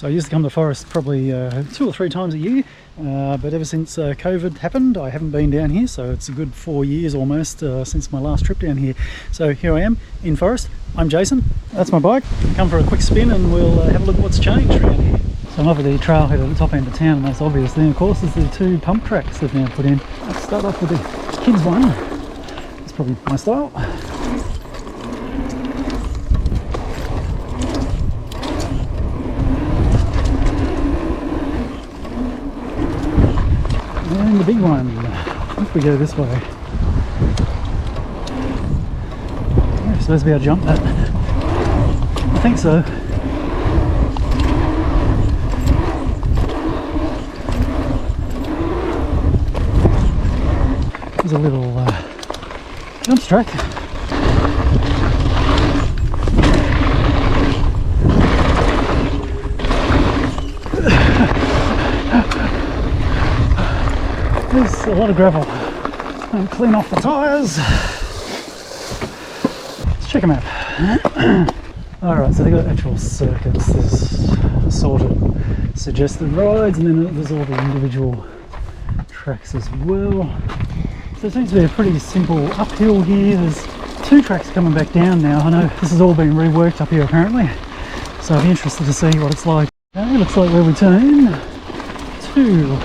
So I used to come to Forrest probably 2 or 3 times a year, but ever since COVID happened I haven't been down here, so it's a good 4 years almost since my last trip down here. So here I am in Forrest. I'm Jason, that's my bike. Come for a quick spin and we'll have a look at what's changed around here. So I'm up at the trailhead at the top end of town, and that's obvious. Then of course is the 2 pump tracks they've now put in. Let's start off with the kids one. It's probably my style. And the big one, if we go this way. We're supposed to be able to jump that. I think so. There's a little jump track. There's a lot of gravel. And clean off the tyres. Let's check them out. Alright, so they've got actual circuits. There's assorted suggested rides, and then there's all the individual tracks as well. So it seems to be a pretty simple uphill here. There's 2 tracks coming back down now. I know this has all been reworked up here apparently, so I'll be interested to see what it's like. Okay, looks like where we turn to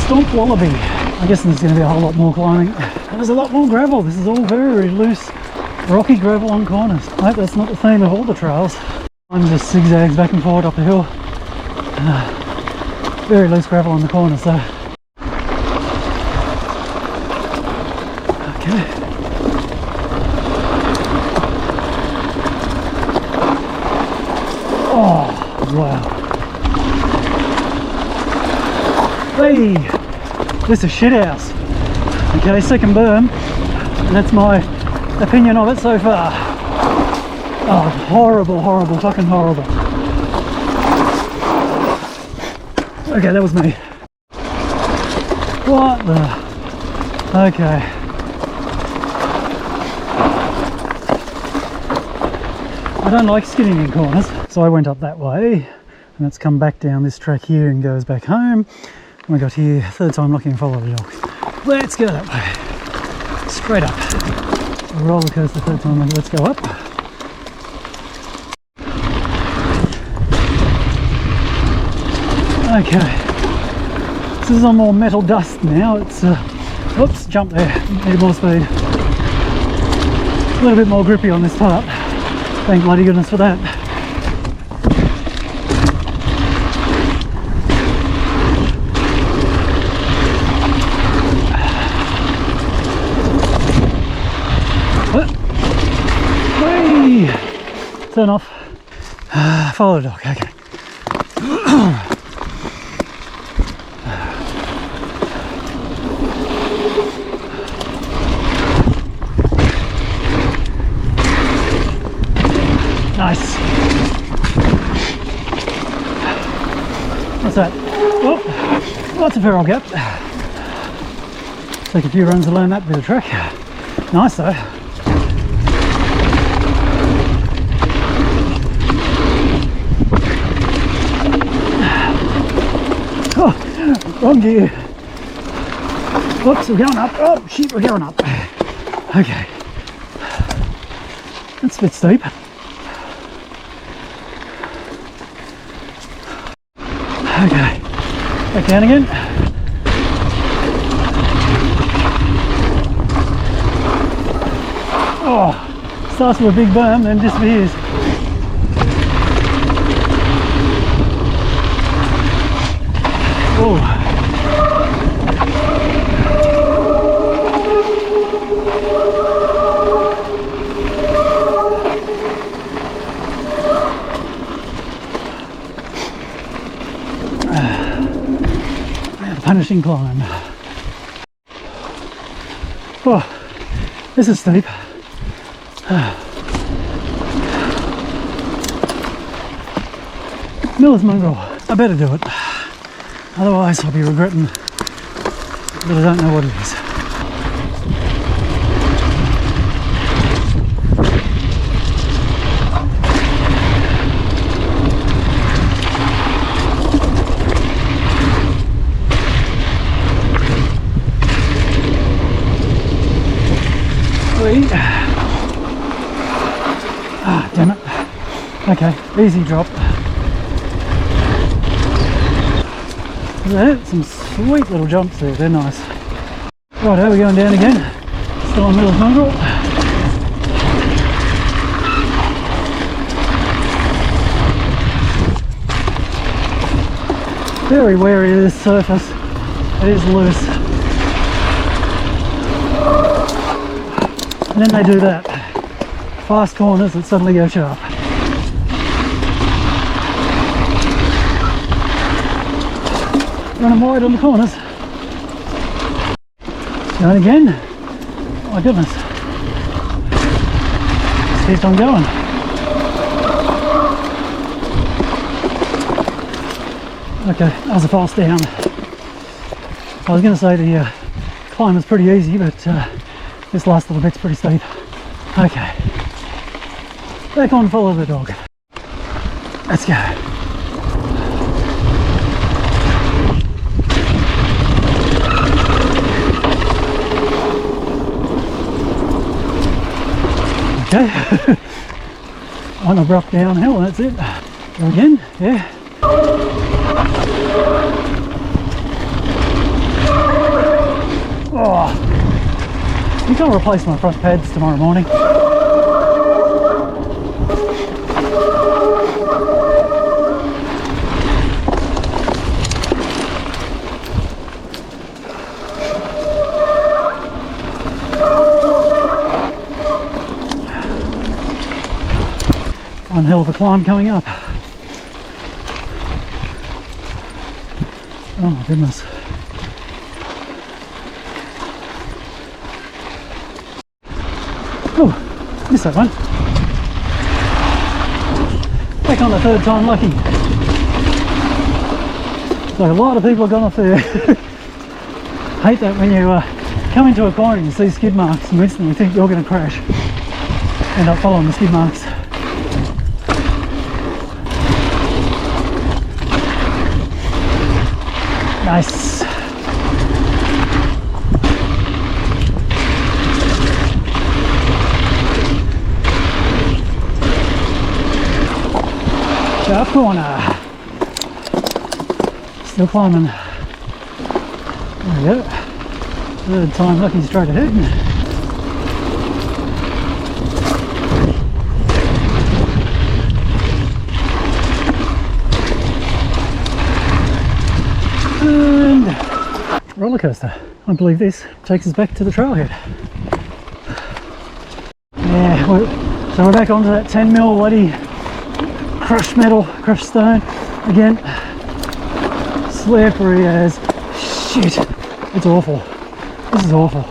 Stomp Wallaby. I'm guessing there's going to be a whole lot more climbing. And there's a lot more gravel. This is all very loose, rocky gravel on corners. I hope that's not the theme of all the trails. I'm just zigzags back and forward up the hill. Very loose gravel on the corners though. Okay. Oh, wow. Hey, this is a shit house. Okay, second berm, and that's my opinion of it so far. Oh, horrible, horrible, fucking horrible. Okay, that was me. What the? Okay. I don't like skidding in corners, so I went up that way, and it's come back down this track here and goes back home. And we got here, 3rd time looking and follow the dog. Let's go that way. Straight up. A roller coaster 3rd time, let's go up. Okay. This is on more metal dust now. It's, oops, jump there. Need more speed. A little bit more grippy on this part. Thank bloody goodness for that. Hey! Turn off. Follow the dog, okay. Nice. What's that? Oh, lots of feral gap. Take a few runs to learn that bit of track. Nice though. Oh, wrong gear. Whoops, we're going up. Oh shit, we're going up. Okay. That's a bit steep. Okay, back down again. Oh, starts with a big berm, then disappears. Oh. Punishing climb. Oh, this is steep. Miller's Mongrel. I better do it. Otherwise I'll be regretting that I don't know what it is. Okay, easy drop. There, some sweet little jumps there, they're nice. Right, we're going down again. Still on the middle of Mongrel. Very wary of this surface, it is loose. And then they do that. Fast corners that suddenly go sharp. Running wide on the corners. Going again. My goodness. Just keeps on going. Okay, that was a fast down. I was going to say the climb was pretty easy, but this last little bit's pretty steep. Okay. Back on, follow the dog. Let's go. Okay. On a abrupt downhill, and that's it. Go again, yeah. Oh, you can't replace my front pads tomorrow morning. One hell of a climb coming up. Oh my goodness. Oh, missed that one. Back on the third time lucky. So a lot of people have gone off there. Hate that when you come into a corner and you see skid marks and you instantly think you're going to crash. End up following the skid marks. Nice. Sharp corner. Still climbing. There we go. Third time lucky straight ahead. And roller coaster. I believe this takes us back to the trailhead. Yeah, so we're back onto that 10mm bloody crushed metal, crushed stone again. Slippery as shit. It's awful. This is awful.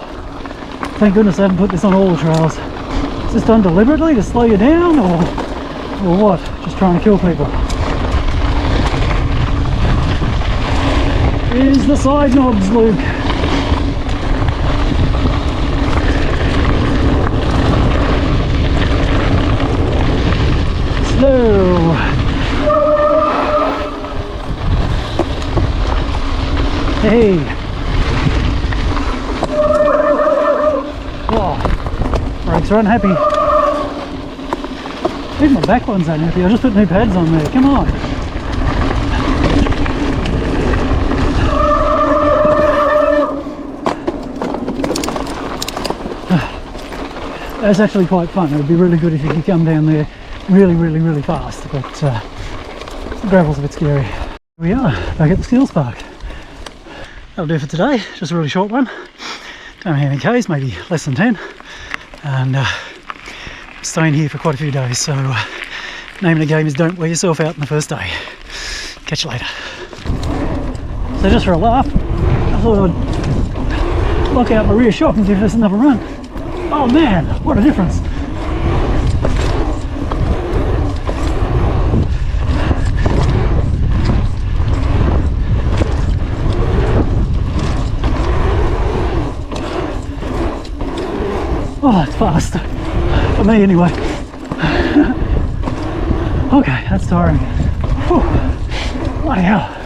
Thank goodness I haven't put this on all the trails. Is this done deliberately to slow you down, or what? Just trying to kill people. Here's the side knobs, Luke. Slow. Hey. Oh, brakes are unhappy. Even my back ones aren't happy. I just put new pads on there. Come on. That's actually quite fun. It would be really good if you could come down there really fast, but the gravel's a bit scary. Here we are, back at the skills park. That'll do for today, just a really short one. Don't know how many Ks, maybe less than 10. And I'm staying here for quite a few days, so name of the game is don't wear yourself out on the first day. Catch you later. So just for a laugh, I thought I'd lock out my rear shock and give this another run. Oh man, what a difference. Oh, it's fast. For me anyway. Okay, that's tiring. Whew. Bloody hell.